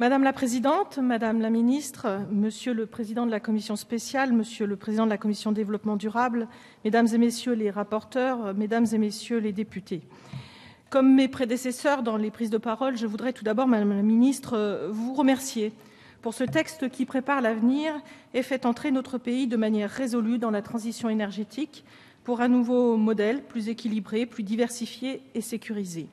Madame la Présidente, Madame la Ministre, Monsieur le Président de la Commission spéciale, Monsieur le Président de la Commission développement durable, Mesdames et Messieurs les rapporteurs, Mesdames et Messieurs les députés. Comme mes prédécesseurs dans les prises de parole, je voudrais tout d'abord, Madame la Ministre, vous remercier pour ce texte qui prépare l'avenir et fait entrer notre pays de manière résolue dans la transition énergétique pour un nouveau modèle plus équilibré, plus diversifié et sécurisé.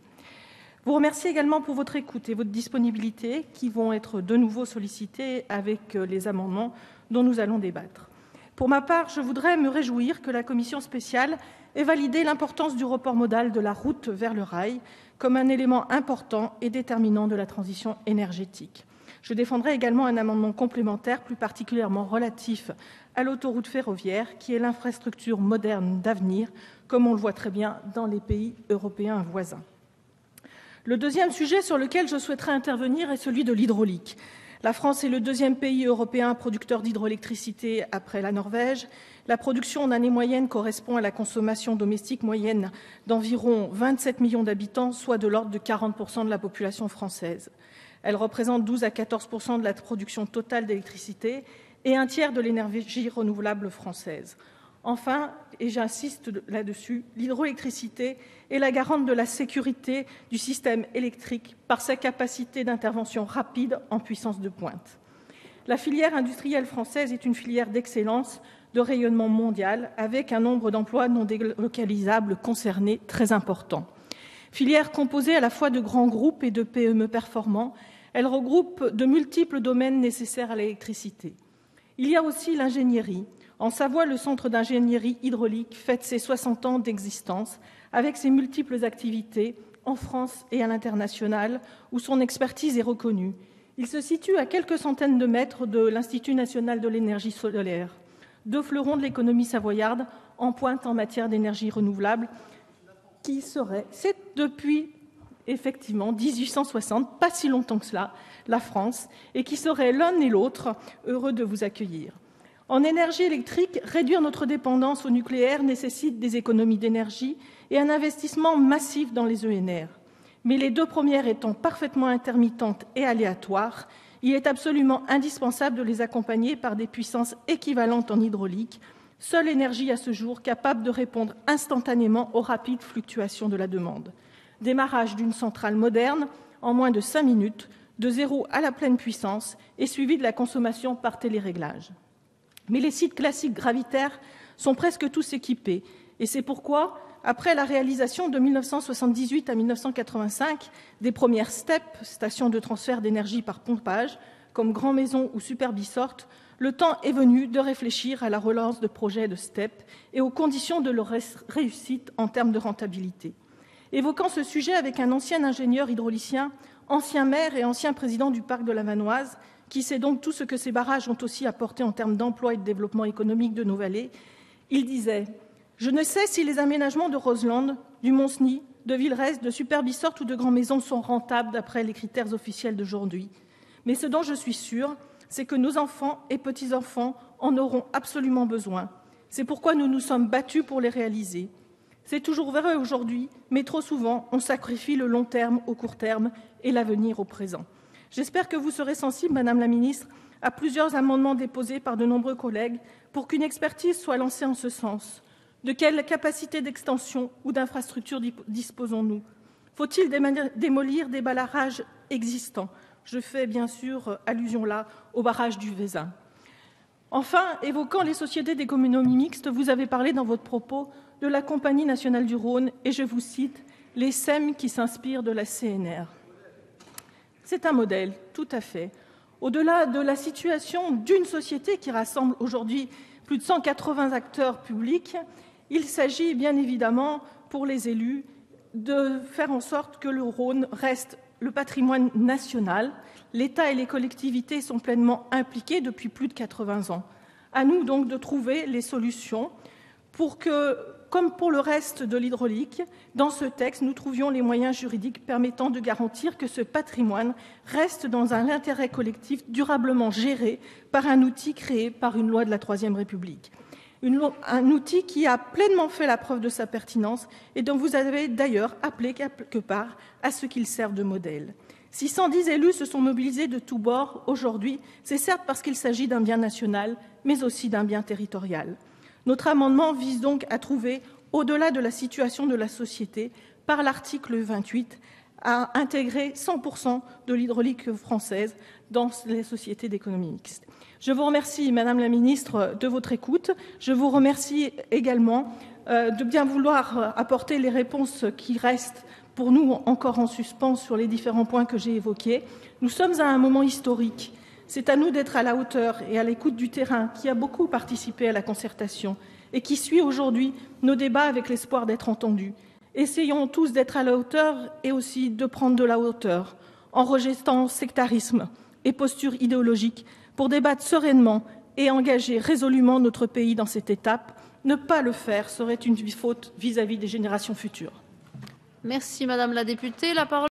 Vous remercie également pour votre écoute et votre disponibilité qui vont être de nouveau sollicités avec les amendements dont nous allons débattre. Pour ma part, je voudrais me réjouir que la commission spéciale ait validé l'importance du report modal de la route vers le rail comme un élément important et déterminant de la transition énergétique. Je défendrai également un amendement complémentaire plus particulièrement relatif à l'autoroute ferroviaire qui est l'infrastructure moderne d'avenir, comme on le voit très bien dans les pays européens voisins. Le deuxième sujet sur lequel je souhaiterais intervenir est celui de l'hydraulique. La France est le deuxième pays européen producteur d'hydroélectricité après la Norvège. La production en année moyenne correspond à la consommation domestique moyenne d'environ 27 millions d'habitants, soit de l'ordre de 40% de la population française. Elle représente 12 à 14% de la production totale d'électricité et un tiers de l'énergie renouvelable française. Enfin, et j'insiste là-dessus, l'hydroélectricité est la garante de la sécurité du système électrique par sa capacité d'intervention rapide en puissance de pointe. La filière industrielle française est une filière d'excellence, de rayonnement mondial, avec un nombre d'emplois non délocalisables concernés très important. Filière composée à la fois de grands groupes et de PME performants, elle regroupe de multiples domaines nécessaires à l'électricité. Il y a aussi l'ingénierie. En Savoie, le Centre d'ingénierie hydraulique fête ses 60 ans d'existence avec ses multiples activités en France et à l'international où son expertise est reconnue. Il se situe à quelques centaines de mètres de l'Institut national de l'énergie solaire, deux fleurons de l'économie savoyarde en pointe en matière d'énergie renouvelable c'est depuis effectivement 1860, pas si longtemps que cela, la France, et qui seraient l'un et l'autre heureux de vous accueillir. En énergie électrique, réduire notre dépendance au nucléaire nécessite des économies d'énergie et un investissement massif dans les ENR. Mais les deux premières étant parfaitement intermittentes et aléatoires, il est absolument indispensable de les accompagner par des puissances équivalentes en hydraulique, seule énergie à ce jour capable de répondre instantanément aux rapides fluctuations de la demande. Démarrage d'une centrale moderne en moins de 5 minutes, de zéro à la pleine puissance et suivi de la consommation par téléréglage. Mais les sites classiques gravitaires sont presque tous équipés et c'est pourquoi, après la réalisation de 1978 à 1985 des premières STEP, stations de transfert d'énergie par pompage, comme Grand Maison ou Superbisort, le temps est venu de réfléchir à la relance de projets de STEP et aux conditions de leur réussite en termes de rentabilité. Évoquant ce sujet avec un ancien ingénieur hydraulicien, ancien maire et ancien président du parc de la Vanoise, qui sait donc tout ce que ces barrages ont aussi apporté en termes d'emploi et de développement économique de nos vallées, il disait « Je ne sais si les aménagements de Roseland, du Mont-Cenis, de Villerest, de Superbisort ou de Grand Maison sont rentables d'après les critères officiels d'aujourd'hui. Mais ce dont je suis sûre, c'est que nos enfants et petits-enfants en auront absolument besoin. C'est pourquoi nous nous sommes battus pour les réaliser. C'est toujours vrai aujourd'hui, mais trop souvent, on sacrifie le long terme au court terme et l'avenir au présent. » J'espère que vous serez sensible, Madame la Ministre, à plusieurs amendements déposés par de nombreux collègues pour qu'une expertise soit lancée en ce sens. De quelle capacité d'extension ou d'infrastructure disposons-nous? Faut-il démolir des barrages existants? Je fais bien sûr allusion là au barrage du Vezin. Enfin, évoquant les sociétés d'économie mixte, vous avez parlé dans votre propos de la Compagnie nationale du Rhône et je vous cite « les SEM qui s'inspirent de la CNR ». C'est un modèle, tout à fait. Au-delà de la situation d'une société qui rassemble aujourd'hui plus de 180 acteurs publics, il s'agit bien évidemment pour les élus de faire en sorte que le Rhône reste le patrimoine national. L'État et les collectivités sont pleinement impliqués depuis plus de 80 ans. À nous donc de trouver les solutions pour que, comme pour le reste de l'hydraulique, dans ce texte, nous trouvions les moyens juridiques permettant de garantir que ce patrimoine reste dans un intérêt collectif durablement géré par un outil créé par une loi de la Troisième République. Un outil qui a pleinement fait la preuve de sa pertinence et dont vous avez d'ailleurs appelé quelque part à ce qu'il serve de modèle. Si 110 élus se sont mobilisés de tous bords aujourd'hui, c'est certes parce qu'il s'agit d'un bien national, mais aussi d'un bien territorial. Notre amendement vise donc à trouver, au-delà de la situation de la société, par l'article 28, à intégrer 100% de l'hydraulique française dans les sociétés d'économie mixte. Je vous remercie, Madame la Ministre, de votre écoute. Je vous remercie également de bien vouloir apporter les réponses qui restent pour nous encore en suspens sur les différents points que j'ai évoqués. Nous sommes à un moment historique. C'est à nous d'être à la hauteur et à l'écoute du terrain qui a beaucoup participé à la concertation et qui suit aujourd'hui nos débats avec l'espoir d'être entendus. Essayons tous d'être à la hauteur et aussi de prendre de la hauteur en rejetant sectarisme et posture idéologique pour débattre sereinement et engager résolument notre pays dans cette étape. Ne pas le faire serait une faute vis-à-vis des générations futures. Merci Madame la députée. La parole